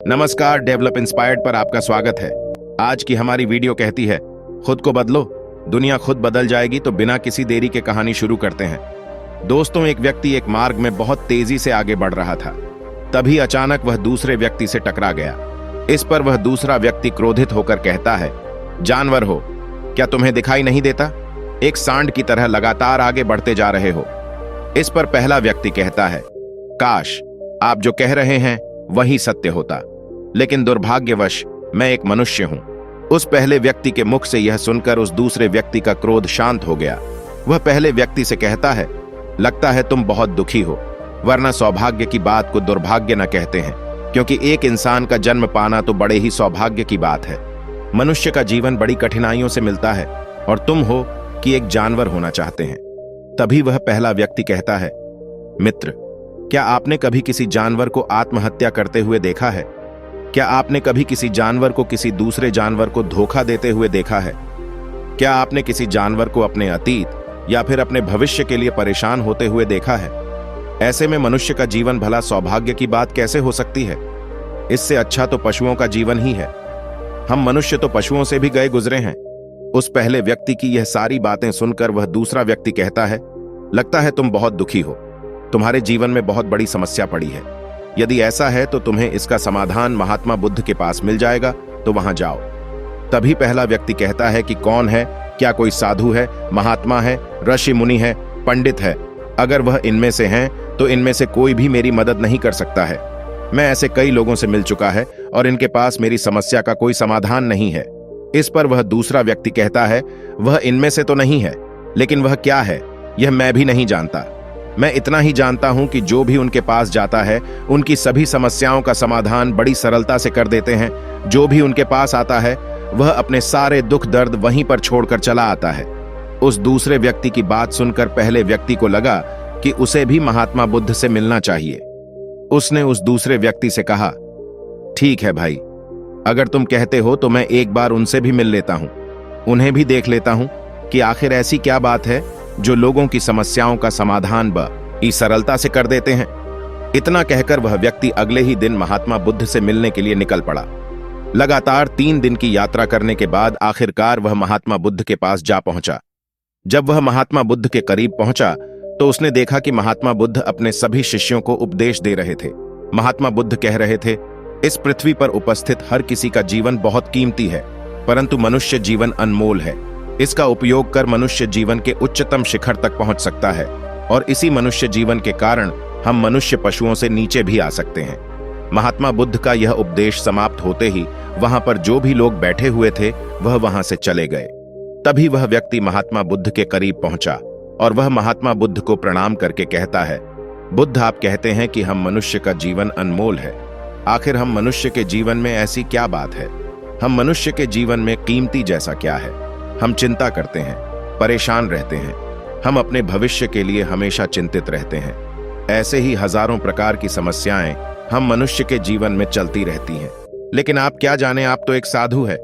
नमस्कार, develop inspired पर आपका स्वागत है। आज की हमारी वीडियो कहती है, खुद को बदलो, दुनिया खुद बदल जाएगी। तो बिना किसी देरी के कहानी शुरू करते हैं। दोस्तों, एक व्यक्ति एक मार्ग में बहुत तेजी से आगे बढ़ रहा था। तभी अचानक वह दूसरे व्यक्ति से टकरा गया। इस पर वह दूसरा व्यक्ति क्रोधित होकर कहता है, जानवर हो, क्या तुम्हें दिखाई नहीं देता? एक सांड की तरह लगातार आगे बढ़ते जा रहे हो। इस पर पहला व्यक्ति कहता है, काश आप जो कह रहे हैं वही सत्य होता, लेकिन दुर्भाग्यवश मैं एक मनुष्य हूं। उस पहले व्यक्ति के मुख से यह सुनकर उस दूसरे व्यक्ति का क्रोध शांत हो गया। वह पहले व्यक्ति से कहता है, लगता है तुम बहुत दुखी हो, वरना सौभाग्य की बात को दुर्भाग्य न कहते हैं, क्योंकि एक इंसान का जन्म पाना तो बड़े ही सौभाग्य की बात है। मनुष्य का जीवन बड़ी कठिनाइयों से मिलता है और तुम हो कि एक जानवर होना चाहते हैं। तभी वह पहला व्यक्ति कहता है, मित्र, क्या आपने कभी किसी जानवर को आत्महत्या करते हुए देखा है? क्या आपने कभी किसी जानवर को किसी दूसरे जानवर को धोखा देते हुए देखा है? क्या आपने किसी जानवर को अपने अतीत या फिर अपने भविष्य के लिए परेशान होते हुए देखा है? ऐसे में मनुष्य का जीवन भला सौभाग्य की बात कैसे हो सकती है? इससे अच्छा तो पशुओं का जीवन ही है। हम मनुष्य तो पशुओं से भी गए गुजरे हैं। उस पहले व्यक्ति की यह सारी बातें सुनकर वह दूसरा व्यक्ति कहता है, लगता है तुम बहुत दुखी हो, तुम्हारे जीवन में बहुत बड़ी समस्या पड़ी है। यदि ऐसा है तो तुम्हें इसका समाधान महात्मा बुद्ध के पास मिल जाएगा, तो वहां जाओ। तभी पहला व्यक्ति कहता है कि कौन है? क्या कोई साधु है, महात्मा है, ऋषि मुनि है, पंडित है? अगर वह इनमें से हैं तो इनमें से कोई भी मेरी मदद नहीं कर सकता है। मैं ऐसे कई लोगों से मिल चुका है और इनके पास मेरी समस्या का कोई समाधान नहीं है। इस पर वह दूसरा व्यक्ति कहता है, वह इनमें से तो नहीं है, लेकिन वह क्या है यह मैं भी नहीं जानता। मैं इतना ही जानता हूं कि जो भी उनके पास जाता है उनकी सभी समस्याओं का समाधान बड़ी सरलता से कर देते हैं। जो भी उनके पास आता है वह अपने सारे दुख दर्द वहीं पर छोड़कर चला आता है। उस दूसरे व्यक्ति की बात सुनकर पहले व्यक्ति को लगा कि उसे भी महात्मा बुद्ध से मिलना चाहिए। उसने उस दूसरे व्यक्ति से कहा, ठीक है भाई, अगर तुम कहते हो तो मैं एक बार उनसे भी मिल लेता हूं, उन्हें भी देख लेता हूं कि आखिर ऐसी क्या बात है जो लोगों की समस्याओं का समाधान बड़ी सरलता से कर देते हैं। इतना कहकर वह व्यक्ति अगले ही दिन महात्मा बुद्ध से मिलने के लिए निकल पड़ा। लगातार 3 दिन की यात्रा करने के बाद आखिरकार वह महात्मा बुद्ध के पास जा पहुंचा। जब वह महात्मा बुद्ध के करीब पहुंचा तो उसने देखा कि महात्मा बुद्ध अपने सभी शिष्यों को उपदेश दे रहे थे। महात्मा बुद्ध कह रहे थे, इस पृथ्वी पर उपस्थित हर किसी का जीवन बहुत कीमती है, परंतु मनुष्य जीवन अनमोल है। इसका उपयोग कर मनुष्य जीवन के उच्चतम शिखर तक पहुंच सकता है और इसी मनुष्य जीवन के कारण हम मनुष्य पशुओं से नीचे भी आ सकते हैं। महात्मा बुद्ध का यह उपदेश समाप्त होते ही वहां पर जो भी लोग बैठे हुए थे वह वहां से चले गए। तभी वह व्यक्ति महात्मा बुद्ध के करीब पहुंचा और वह महात्मा बुद्ध को प्रणाम करके कहता है, बुद्ध, आप कहते हैं कि हम मनुष्य का जीवन अनमोल है। आखिर हम मनुष्य के जीवन में ऐसी क्या बात है? हम मनुष्य के जीवन में कीमती जैसा क्या है? हम चिंता करते हैं, परेशान रहते हैं, हम अपने भविष्य के लिए हमेशा चिंतित रहते हैं। ऐसे ही हजारों प्रकार की समस्याएं हम मनुष्य के जीवन में चलती रहती हैं। लेकिन आप क्या जाने, आप तो एक साधु है,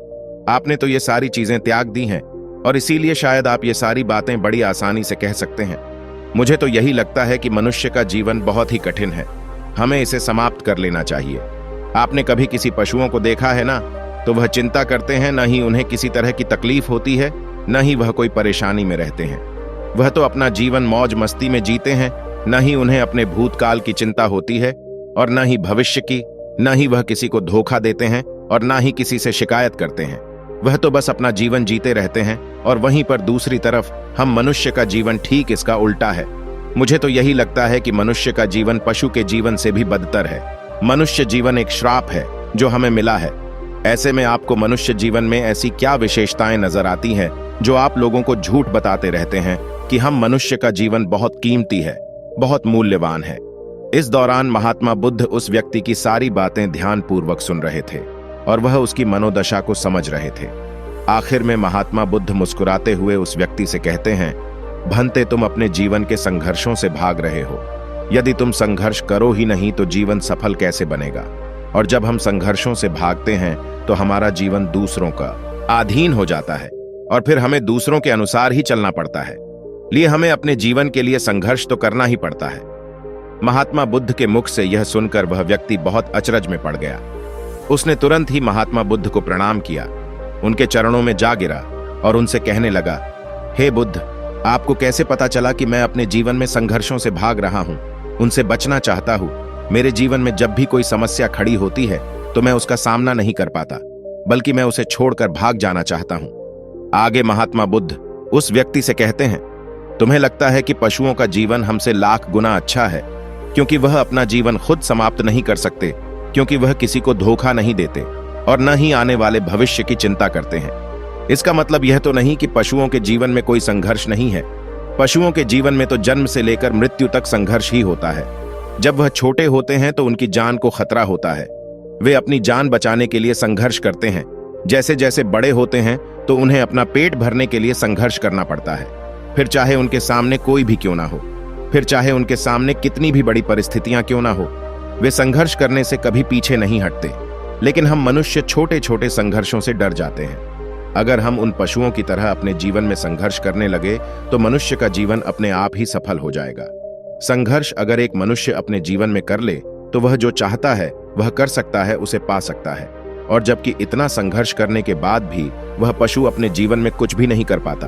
आपने तो ये सारी चीजें त्याग दी हैं और इसीलिए शायद आप ये सारी बातें बड़ी आसानी से कह सकते हैं। मुझे तो यही लगता है कि मनुष्य का जीवन बहुत ही कठिन है, हमें इसे समाप्त कर लेना चाहिए। आपने कभी किसी पशुओं को देखा है ना, तो वह चिंता करते हैं, न ही उन्हें किसी तरह की तकलीफ होती है, न ही वह कोई परेशानी में रहते हैं। वह तो अपना जीवन मौज मस्ती में जीते हैं, न ही उन्हें अपने भूतकाल की चिंता होती है और न ही भविष्य की। न ही वह किसी को धोखा देते हैं और न ही किसी से शिकायत करते हैं। वह तो बस अपना जीवन जीते रहते हैं। और वहीं पर दूसरी तरफ हम मनुष्य का जीवन ठीक इसका उल्टा है। मुझे तो यही लगता है कि मनुष्य का जीवन पशु के जीवन से भी बदतर है। मनुष्य जीवन एक श्राप है जो हमें मिला है। ऐसे में आपको मनुष्य जीवन में ऐसी क्या विशेषताएं नजर आती हैं जो आप लोगों को झूठ बताते रहते हैं कि हम मनुष्य का जीवन बहुत कीमती है, बहुत मूल्यवान है? इस दौरान महात्मा बुद्ध उस व्यक्ति की सारी बातें ध्यानपूर्वक सुन रहे थे और वह उसकी मनोदशा को समझ रहे थे। आखिर में महात्मा बुद्ध मुस्कुराते हुए उस व्यक्ति से कहते हैं, भंते, तुम अपने जीवन के संघर्षों से भाग रहे हो। यदि तुम संघर्ष करो ही नहीं तो जीवन सफल कैसे बनेगा? और जब हम संघर्षों से भागते हैं तो हमारा जीवन दूसरों का अधीन हो जाता है और फिर हमें दूसरों के अनुसार ही चलना पड़ता है। लिए हमें अपने जीवन के लिए संघर्ष तो करना ही पड़ता है। महात्मा बुद्ध के मुख से यह सुनकर वह व्यक्ति बहुत अचरज में पड़ गया। उसने तुरंत ही महात्मा बुद्ध को प्रणाम किया, उनके चरणों में जा गिरा और उनसे कहने लगा, हे बुद्ध, आपको कैसे पता चला कि मैं अपने जीवन में संघर्षों से भाग रहा हूं, उनसे बचना चाहता हूं। मेरे जीवन में जब भी कोई समस्या खड़ी होती है तो मैं उसका सामना नहीं कर पाता, बल्कि मैं उसे छोड़कर भाग जाना चाहता हूं। आगे महात्मा बुद्ध उस व्यक्ति से कहते हैं, तुम्हें लगता है कि पशुओं का जीवन हमसे लाख गुना अच्छा है, क्योंकि वह अपना जीवन खुद समाप्त नहीं कर सकते, क्योंकि वह किसी को धोखा नहीं देते और न ही आने वाले भविष्य की चिंता करते हैं। इसका मतलब यह तो नहीं कि पशुओं के जीवन में कोई संघर्ष नहीं है। पशुओं के जीवन में तो जन्म से लेकर मृत्यु तक संघर्ष ही होता है। जब वह छोटे होते हैं तो उनकी जान को खतरा होता है, वे अपनी जान बचाने के लिए संघर्ष करते हैं। जैसे जैसे बड़े होते हैं तो उन्हें अपना पेट भरने के लिए संघर्ष करना पड़ता है, फिर चाहे उनके सामने कोई भी क्यों ना हो, फिर चाहे उनके सामने कितनी भी बड़ी परिस्थितियां क्यों ना हो, वे संघर्ष करने से कभी पीछे नहीं हटते। लेकिन हम मनुष्य छोटे छोटे संघर्षों से डर जाते हैं। अगर हम उन पशुओं की तरह अपने जीवन में संघर्ष करने लगे तो मनुष्य का जीवन अपने आप ही सफल हो जाएगा। संघर्ष अगर एक मनुष्य अपने जीवन में कर ले तो वह जो चाहता है वह कर सकता है, उसे पा सकता है। और जबकि इतना संघर्ष करने के बाद भी वह पशु अपने जीवन में कुछ भी नहीं कर पाता।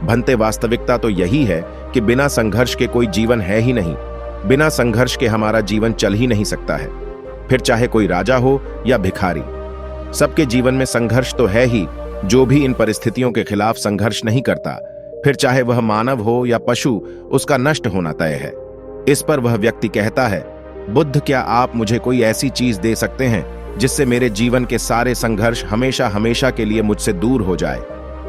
भंते वास्तविकता तो यही है कि बिना संघर्ष के कोई जीवन है ही नहीं। बिना संघर्ष के हमारा जीवन चल ही नहीं सकता है, फिर चाहे कोई राजा हो या भिखारी। सबके जीवन में संघर्ष तो है ही। जो भी इन परिस्थितियों के खिलाफ संघर्ष नहीं करता, फिर चाहे वह मानव हो या पशु, उसका नष्ट होना तय है। इस पर वह व्यक्ति कहता है, बुद्ध, क्या आप मुझे कोई ऐसी चीज दे सकते हैं जिससे मेरे जीवन के सारे संघर्ष हमेशा हमेशा के लिए मुझसे दूर हो जाए,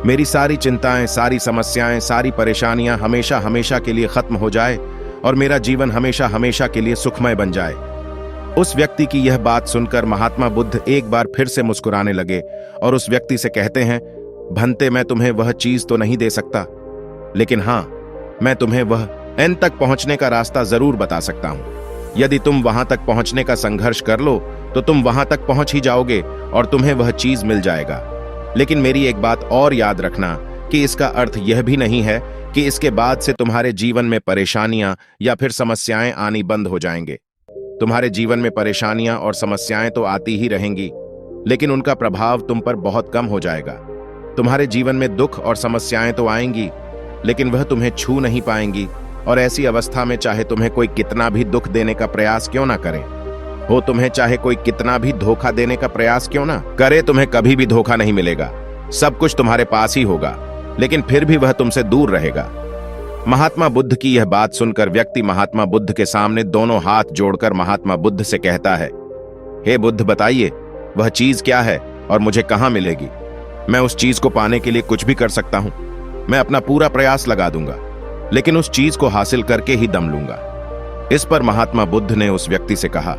मेरी सारी चिंताएं, सारी समस्याएं, सारी परेशानियां हमेशा हमेशा के लिए खत्म हो जाए और मेरा जीवन हमेशा हमेशा के लिए सुखमय बन जाए। उस व्यक्ति की यह बात सुनकर महात्मा बुद्ध एक बार फिर से मुस्कुराने लगे और उस व्यक्ति से कहते हैं, भंते, मैं तुम्हें वह चीज तो नहीं दे सकता, लेकिन हां, मैं तुम्हें वह एंड तक पहुंचने का रास्ता जरूर बता सकता हूं। यदि तुम वहां तक पहुंचने का संघर्ष कर लो तो तुम वहां तक पहुंच ही जाओगे और तुम्हें वह चीज मिल जाएगा। लेकिन मेरी एक बात और याद रखना कि इसका अर्थ यह भी नहीं है कि इसके बाद से तुम्हारे जीवन में परेशानियां या फिर समस्याएं आनी बंद हो जाएंगे। तुम्हारे जीवन में परेशानियां और समस्याएं तो आती ही रहेंगी, लेकिन उनका प्रभाव तुम पर बहुत कम हो जाएगा। तुम्हारे जीवन में दुख और समस्याएं तो आएंगी, लेकिन वह तुम्हें छू नहीं पाएंगी। और ऐसी अवस्था में चाहे तुम्हें कोई कितना भी दुख देने का प्रयास क्यों ना करे हो, तुम्हें चाहे कोई कितना भी धोखा देने का प्रयास क्यों ना करे, तुम्हें कभी भी धोखा नहीं मिलेगा। सब कुछ तुम्हारे पास ही होगा, लेकिन फिर भी वह तुमसे दूर रहेगा। महात्मा बुद्ध की यह बात सुनकर व्यक्ति महात्मा बुद्ध के सामने दोनों हाथ जोड़कर महात्मा बुद्ध से कहता है, हे बुद्ध, बताइए वह चीज क्या है और मुझे कहां मिलेगी। मैं उस चीज को पाने के लिए कुछ भी कर सकता हूं। मैं अपना पूरा प्रयास लगा दूंगा, लेकिन उस चीज को हासिल करके ही दम लूंगा। इस पर महात्मा बुद्ध ने उस व्यक्ति से कहा,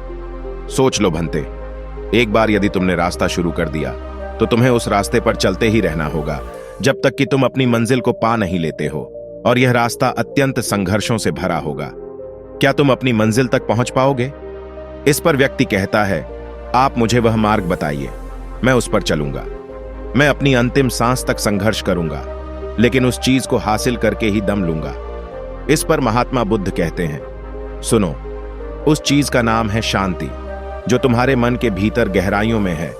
सोच लो भंते, एक बार यदि तुमने रास्ता शुरू कर दिया तो तुम्हें उस रास्ते पर चलते ही रहना होगा जब तक कि तुम अपनी मंजिल को पा नहीं लेते हो, और यह रास्ता अत्यंत संघर्षों से भरा होगा। क्या तुम अपनी मंजिल तक पहुंच पाओगे? इस पर व्यक्ति कहता है, आप मुझे वह मार्ग बताइए, मैं उस पर चलूंगा। मैं अपनी अंतिम सांस तक संघर्ष करूंगा, लेकिन उस चीज को हासिल करके ही दम लूंगा। इस पर महात्मा बुद्ध कहते हैं, सुनो, उस चीज का नाम है शांति, जो तुम्हारे मन के भीतर गहराइयों में है।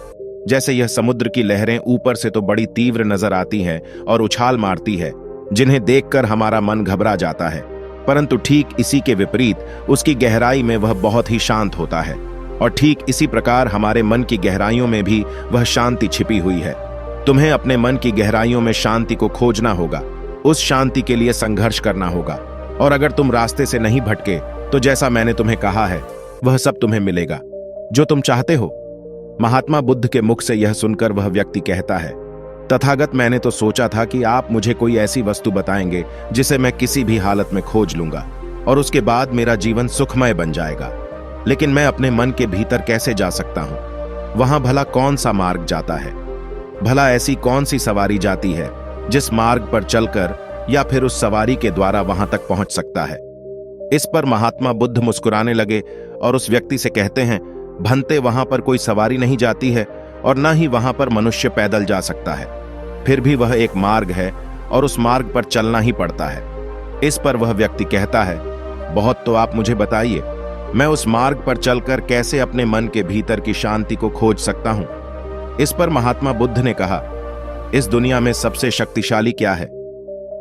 जैसे यह समुद्र की लहरें ऊपर से तो बड़ी तीव्र नजर आती हैं और उछाल मारती है, जिन्हें देखकर हमारा मन घबरा जाता है, परंतु ठीक इसी के विपरीत उसकी गहराई में वह बहुत ही शांत होता है। और ठीक इसी प्रकार हमारे मन की गहराइयों में भी वह शांति छिपी हुई है। तुम्हें अपने मन की गहराइयों में शांति को खोजना होगा, उस शांति के लिए संघर्ष करना होगा। और अगर तुम रास्ते से नहीं भटके तो जैसा मैंने तुम्हें कहा है वह सब तुम्हें मिलेगा जो तुम चाहते हो। महात्मा बुद्ध के मुख से यह सुनकर वह व्यक्ति कहता है, तथागत, मैंने तो सोचा था कि आप मुझे कोई ऐसी वस्तु बताएंगे जिसे मैं किसी भी हालत में खोज लूंगा और उसके बाद मेरा जीवन सुखमय बन जाएगा। लेकिन मैं अपने मन के भीतर कैसे जा सकता हूं? वहां भला कौन सा मार्ग जाता है? भला ऐसी कौन सी सवारी जाती है जिस मार्ग पर चलकर या फिर उस सवारी के द्वारा वहां तक पहुंच सकता है? इस पर महात्मा बुद्ध मुस्कुराने लगे और उस व्यक्ति से कहते हैं, भंते, वहां पर कोई सवारी नहीं जाती है और न ही वहां पर मनुष्य पैदल जा सकता है। फिर भी वह एक मार्ग है और उस मार्ग पर चलना ही पड़ता है। इस पर वह व्यक्ति कहता है, बहुत तो आप मुझे बताइए, मैं उस मार्ग पर चलकर कैसे अपने मन के भीतर की शांति को खोज सकता हूं? इस पर महात्मा बुद्ध ने कहा, इस दुनिया में सबसे शक्तिशाली क्या है?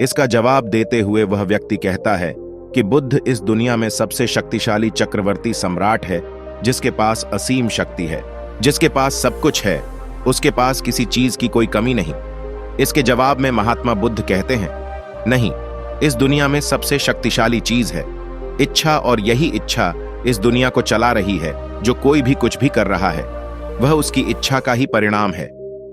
इसका जवाब देते हुए वह व्यक्ति कहता है कि बुद्ध इस दुनिया में सबसे शक्तिशाली चक्रवर्ती सम्राट है, जिसके पास असीम शक्ति है, जिसके पास सब कुछ है, उसके पास किसी चीज की कोई कमी नहीं। इसके जवाब में महात्मा बुद्ध कहते हैं, नहीं, इस दुनिया में सबसे शक्तिशाली चीज है इच्छा, और यही इच्छा इस दुनिया को चला रही है। जो कोई भी कुछ भी कर रहा है वह उसकी इच्छा का ही परिणाम है।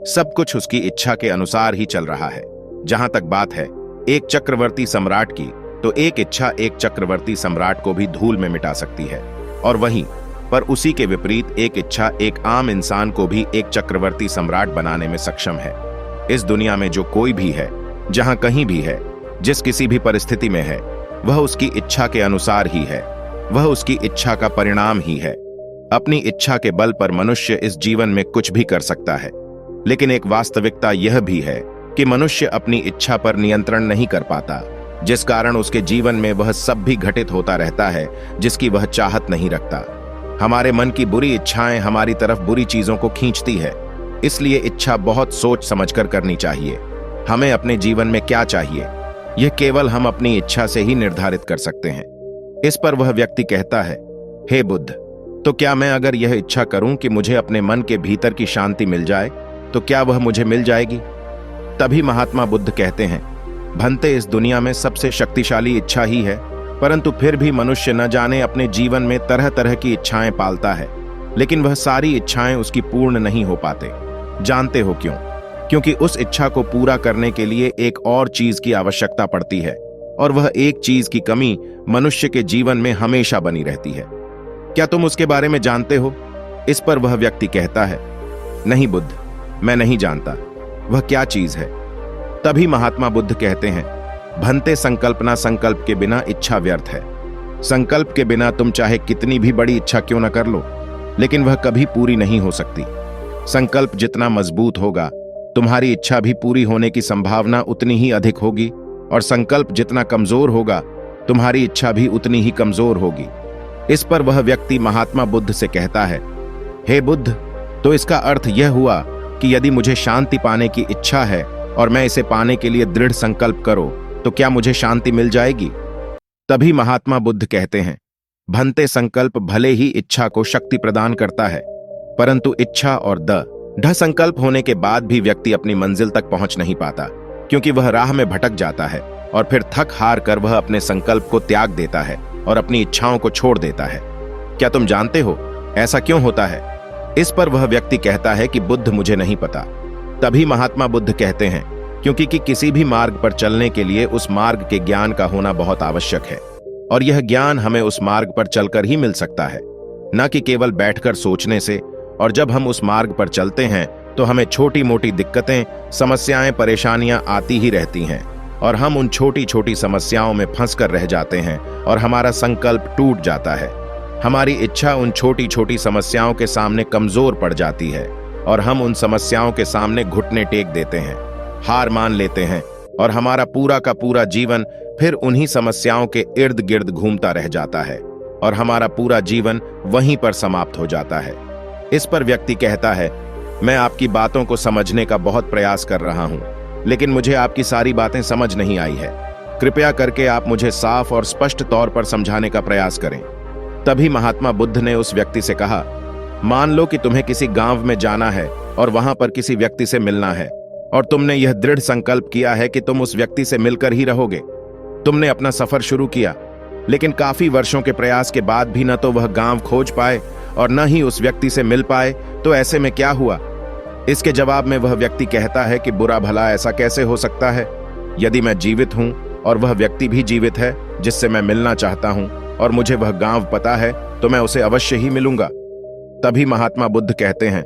सब कुछ उसकी इच्छा के अनुसार ही चल रहा है। जहां तक बात है एक चक्रवर्ती सम्राट की, तो एक इच्छा एक चक्रवर्ती सम्राट को भी धूल में मिटा सकती है, और वहीं पर उसी के विपरीत एक इच्छा एक आम इंसान को भी एक चक्रवर्ती सम्राट बनाने में सक्षम है। इस दुनिया में जो कोई भी है, जहां कहीं भी है, जिस किसी भी परिस्थिति में है, वह उसकी इच्छा के अनुसार ही है, वह उसकी इच्छा का परिणाम ही है। अपनी इच्छा के बल पर मनुष्य इस जीवन में कुछ भी कर सकता है, लेकिन एक वास्तविकता यह भी है कि मनुष्य अपनी इच्छा पर नियंत्रण नहीं कर पाता, जिस कारण उसके जीवन में वह सब भी घटित होता रहता है जिसकी वह चाहत नहीं रखता। हमारे मन की बुरी इच्छाएं हमारी तरफ बुरी चीजों को खींचती है, इसलिए इच्छा बहुत सोच समझकर करनी चाहिए। हमें अपने जीवन में क्या चाहिए, यह केवल हम अपनी इच्छा से ही निर्धारित कर सकते हैं। इस पर वह व्यक्ति कहता है, हे बुद्ध, तो क्या मैं अगर यह इच्छा करूं कि मुझे अपने मन के भीतर की शांति मिल जाए, तो क्या वह मुझे मिल जाएगी? तभी महात्मा बुद्ध कहते हैं, भंते, इस दुनिया में सबसे शक्तिशाली इच्छा ही है, परंतु फिर भी मनुष्य न जाने अपने जीवन में तरह तरह की इच्छाएं पालता है, लेकिन वह सारी इच्छाएं उसकी पूर्ण नहीं हो पाते। जानते हो क्यों? क्योंकि उस इच्छा को पूरा करने के लिए एक और चीज की आवश्यकता पड़ती है, और वह एक चीज की कमी मनुष्य के जीवन में हमेशा बनी रहती है। क्या तुम उसके बारे में जानते हो? इस पर वह व्यक्ति कहता है, नहीं बुद्ध, मैं नहीं जानता। वह क्या चीज है? तभी महात्मा बुद्ध कहते हैं, भंते, संकल्पना, संकल्प के बिना इच्छा व्यर्थ है। संकल्प के बिना तुम चाहे कितनी भी बड़ी इच्छा क्यों न कर लो, लेकिन वह कभी पूरी नहीं हो सकती। संकल्प जितना मजबूत होगा, तुम्हारी इच्छा भी पूरी होने की संभावना उतनी ही अधिक होगी, और संकल्प जितना कमजोर होगा, तुम्हारी इच्छा भी उतनी ही कमजोर होगी। इस पर वह व्यक्ति महात्मा बुद्ध से कहता है, हे बुद्ध, तो इसका अर्थ यह हुआ कि यदि मुझे शांति पाने की इच्छा है और मैं इसे पाने के लिए दृढ़ संकल्प करो, तो क्या मुझे शांति मिल जाएगी? तभी महात्मा बुद्ध कहते हैं, भंते, संकल्प भले ही इच्छा को शक्ति प्रदान करता है, परंतु इच्छा और दृढ़ संकल्प होने के बाद भी व्यक्ति अपनी मंजिल तक पहुंच नहीं पाता, क्योंकि वह राह में भटक जाता है, और फिर थक हार कर वह अपने संकल्प को त्याग देता है और अपनी इच्छाओं को छोड़ देता है। क्या तुम जानते हो ऐसा क्यों होता है? इस पर वह व्यक्ति कहता है कि बुद्ध, मुझे नहीं पता। तभी महात्मा बुद्ध कहते हैं, क्योंकि किसी भी मार्ग पर चलने के लिए उस मार्ग के ज्ञान का होना बहुत आवश्यक है, और यह ज्ञान हमें उस मार्ग पर चलकर ही मिल सकता है, न कि केवल बैठकर सोचने से। और जब हम उस मार्ग पर चलते हैं तो हमें छोटी मोटी दिक्कतें, समस्याएं, परेशानियां आती ही रहती हैं, और हम उन छोटी छोटी समस्याओं में फंसकर रह जाते हैं, और हमारा संकल्प टूट जाता है। हमारी इच्छा उन छोटी छोटी समस्याओं के सामने कमजोर पड़ जाती है, और हम उन समस्याओं के सामने घुटने टेक देते हैं, हार मान लेते हैं, और हमारा पूरा का पूरा जीवन फिर उन्हीं समस्याओं के इर्द गिर्द घूमता रह जाता है, और हमारा पूरा जीवन वहीं पर समाप्त हो जाता है। इस पर व्यक्ति कहता है, मैं आपकी बातों को समझने का बहुत प्रयास कर रहा हूं, लेकिन मुझे आपकी सारी बातें समझ नहीं आई है। कृपया करके आप मुझे साफ और स्पष्ट तौर पर समझाने का प्रयास करें। तभी महात्मा बुद्ध ने उस व्यक्ति से कहा, मान लो कि तुम्हें किसी गांव में जाना है और वहां पर किसी व्यक्ति से मिलना है, और तुमने यह दृढ़ संकल्प किया है कि तुम उस व्यक्ति से मिलकर ही रहोगे। तुमने अपना सफर शुरू किया, लेकिन काफी वर्षों के प्रयास के बाद भी न तो वह गांव खोज पाए और न ही उस व्यक्ति से मिल पाए, तो ऐसे में क्या हुआ? इसके जवाब में वह व्यक्ति कहता है कि बुरा भला ऐसा कैसे हो सकता है? यदि मैं जीवित हूं और वह व्यक्ति भी जीवित है जिससे मैं मिलना चाहता हूं, और मुझे वह गांव पता है, तो मैं उसे अवश्य ही मिलूंगा। तभी महात्मा बुद्ध कहते हैं,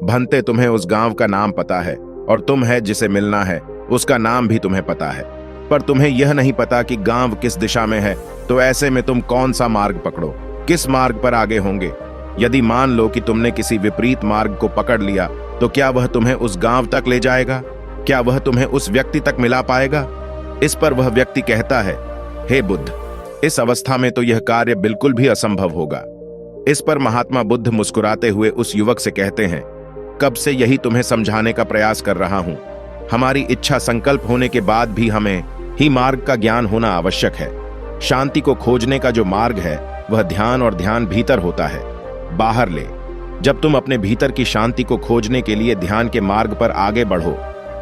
भंते, तुम्हें उस गांव का नाम पता है, और तुम है जिसे मिलना है उसका नाम भी तुम्हें पता है, पर तुम्हें यह नहीं पता कि गांव किस दिशा में है। तो ऐसे में तुम कौन सा मार्ग पकड़ो, किस मार्ग पर आगे होंगे? यदि मान लो कि तुमने किसी विपरीत मार्ग को पकड़ लिया, तो क्या वह तुम्हें उस गांव तक ले जाएगा? क्या वह तुम्हें उस व्यक्ति तक मिला पाएगा? इस पर वह व्यक्ति कहता है, हे बुद्ध, इस अवस्था में तो यह कार्य बिल्कुल भी असंभव होगा। इस पर महात्मा बुद्ध मुस्कुराते हुए उस युवक से कहते हैं, कब से यही तुम्हें समझाने का प्रयास कर रहा हूं। हमारी इच्छा संकल्प होने के बाद भी हमें ही मार्ग का ज्ञान होना आवश्यक है। शांति को खोजने का जो मार्ग है वह ध्यान, और ध्यान भीतर होता है, बाहर ले। जब तुम अपने भीतर की शांति को खोजने के लिए ध्यान के मार्ग पर आगे बढ़ो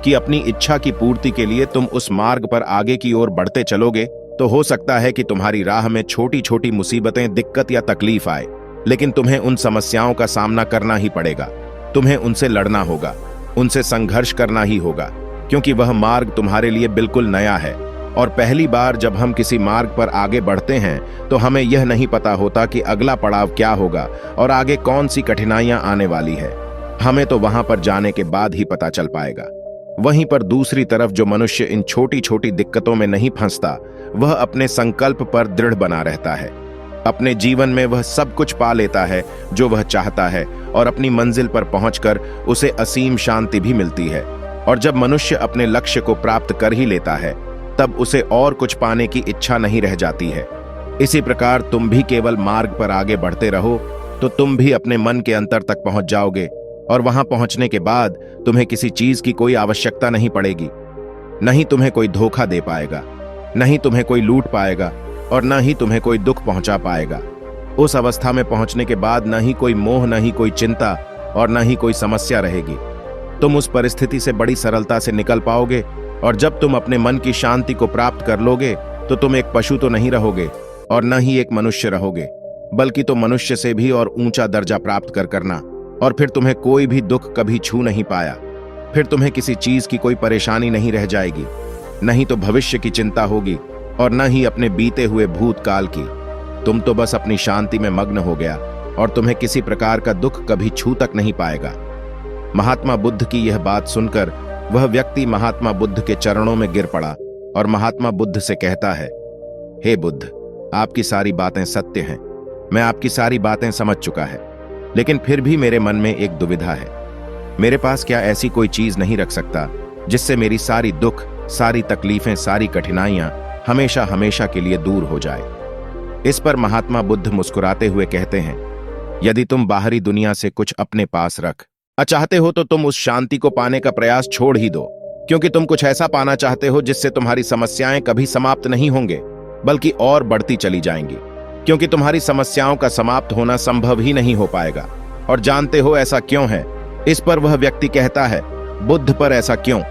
कि अपनी इच्छा की पूर्ति के लिए तुम उस मार्ग पर आगे की ओर बढ़ते चलोगे, तो हो सकता है कि तुम्हारी राह में छोटी छोटी मुसीबतें, दिक्कत या तकलीफ आए, लेकिन तुम्हें उन समस्याओं का सामना करना ही पड़ेगा। तुम्हें उनसे लड़ना होगा, उनसे संघर्ष करना ही होगा, क्योंकि वह मार्ग तुम्हारे लिए बिल्कुल नया है। और पहली बार जब हम किसी मार्ग पर आगे बढ़ते हैं तो हमें यह नहीं पता होता कि अगला पड़ाव क्या होगा और आगे कौन सी कठिनाइयां आने वाली है। हमें तो वहां पर जाने के बाद ही पता चल पाएगा। वहीं पर दूसरी तरफ जो मनुष्य इन छोटी छोटी दिक्कतों में नहीं फंसता, वह अपने संकल्प पर दृढ़ बना रहता है। अपने जीवन में वह सब कुछ पा लेता है जो वह चाहता है, और अपनी मंजिल पर पहुंचकर उसे असीम शांति भी मिलती है। और जब मनुष्य अपने लक्ष्य को प्राप्त कर ही लेता है, तब उसे और कुछ पाने की इच्छा नहीं रह जाती है। इसी प्रकार तुम भी केवल मार्ग पर आगे बढ़ते रहो तो तुम भी अपने मन के अंतर तक पहुंच जाओगे, और वहां पहुंचने के बाद तुम्हें किसी चीज की कोई आवश्यकता नहीं पड़ेगी। नहीं तुम्हें कोई धोखा दे पाएगा, नहीं तुम्हें कोई लूट पाएगा, और न ही तुम्हें कोई दुख पहुंचा पाएगा। उस अवस्था में पहुंचने के बाद न ही कोई मोह, न ही कोई चिंता, और न ही कोई समस्या रहेगी। तुम उस परिस्थिति से बड़ी सरलता से निकल पाओगे, और जब तुम अपने मन की शांति को प्राप्त कर लोगे तो तुम एक पशु तो नहीं रहोगे और न ही एक मनुष्य रहोगे, बल्कि तो मनुष्य से भी और ऊंचा दर्जा प्राप्त करना। और फिर तुम्हें कोई भी दुख कभी छू नहीं पाया। फिर तुम्हें किसी चीज की कोई परेशानी नहीं रह जाएगी, नहीं तो भविष्य की चिंता होगी और न ही अपने बीते हुए भूतकाल की। तुम तो बस अपनी शांति में मग्न हो गया, और तुम्हें किसी प्रकार का दुख कभी छू तक नहीं पाएगा। महात्मा बुद्ध की यह बात सुनकर वह व्यक्ति महात्मा बुद्ध के चरणों में गिर पड़ा और महात्मा बुद्ध से कहता है, हे बुद्ध, आपकी सारी बातें सत्य हैं, मैं आपकी सारी बातें समझ चुका है, लेकिन फिर भी मेरे मन में एक दुविधा है। मेरे पास क्या ऐसी कोई चीज नहीं रख सकता जिससे मेरी सारी दुख, सारी तकलीफें, सारी कठिनाइयां हमेशा हमेशा के लिए दूर हो जाए। इस पर महात्मा बुद्ध मुस्कुराते हुए कहते हैं, यदि तुम बाहरी दुनिया से कुछ अपने पास रख चाहते हो तो तुम उस शांति को पाने का प्रयास छोड़ ही दो, क्योंकि तुम कुछ ऐसा पाना चाहते हो जिससे तुम्हारी समस्याएं कभी समाप्त नहीं होंगे, बल्कि और बढ़ती चली जाएंगी, क्योंकि तुम्हारी समस्याओं का समाप्त होना संभव ही नहीं हो पाएगा। और जानते हो ऐसा क्यों है? इस पर वह व्यक्ति कहता है, बुद्ध, पर ऐसा क्यों?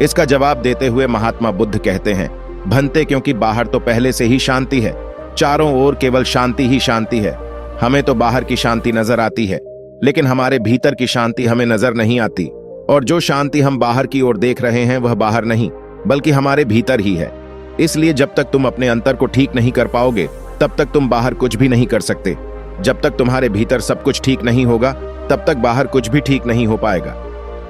इसका जवाब देते हुए महात्मा बुद्ध कहते हैं, भंते, क्योंकि बाहर तो पहले से ही शांति है, चारों ओर केवल शांति ही शांति है। हमें तो बाहर की शांति नजर आती है, लेकिन हमारे भीतर की शांति हमें नजर नहीं आती। और जो शांति हम बाहर की ओर देख रहे हैं वह बाहर नहीं, बल्कि हमारे भीतर ही है। इसलिए जब तक तुम अपने अंतर को ठीक नहीं कर पाओगे, तब तक तुम बाहर कुछ भी नहीं कर सकते। जब तक तुम्हारे भीतर सब कुछ ठीक नहीं होगा, तब तक बाहर कुछ भी ठीक नहीं हो पाएगा।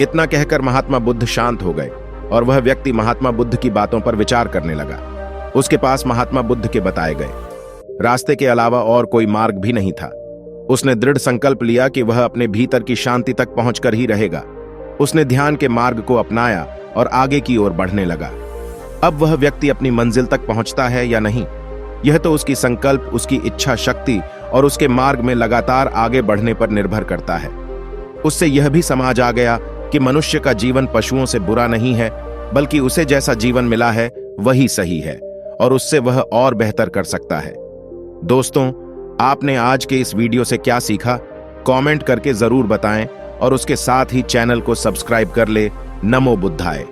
इतना कहकर महात्मा बुद्ध शांत हो गए, और वह व्यक्ति महात्मा बुद्ध की बातों पर विचार करने लगा। उसके पास महात्मा बुद्ध के बताए गए रास्ते के अलावा और कोई मार्ग भी नहीं था। उसने दृढ़ संकल्प लिया कि वह अपने भीतर की शांति तक पहुंचकर ही रहेगा। उसने ध्यान के मार्ग को अपनाया और आगे की ओर बढ़ने लगा। अब वह व्यक्ति अपनी मंजिल तक पहुंचता है या नहीं, यह तो उसकी संकल्प, उसकी इच्छा शक्ति और उसके मार्ग में लगातार आगे बढ़ने पर निर्भर करता है। उससे यह भी समझ आ गया कि मनुष्य का जीवन पशुओं से बुरा नहीं है, बल्कि उसे जैसा जीवन मिला है वही सही है, और उससे वह और बेहतर कर सकता है। दोस्तों, आपने आज के इस वीडियो से क्या सीखा? कमेंट करके जरूर बताएं, और उसके साथ ही चैनल को सब्सक्राइब कर ले। नमो बुद्धाय।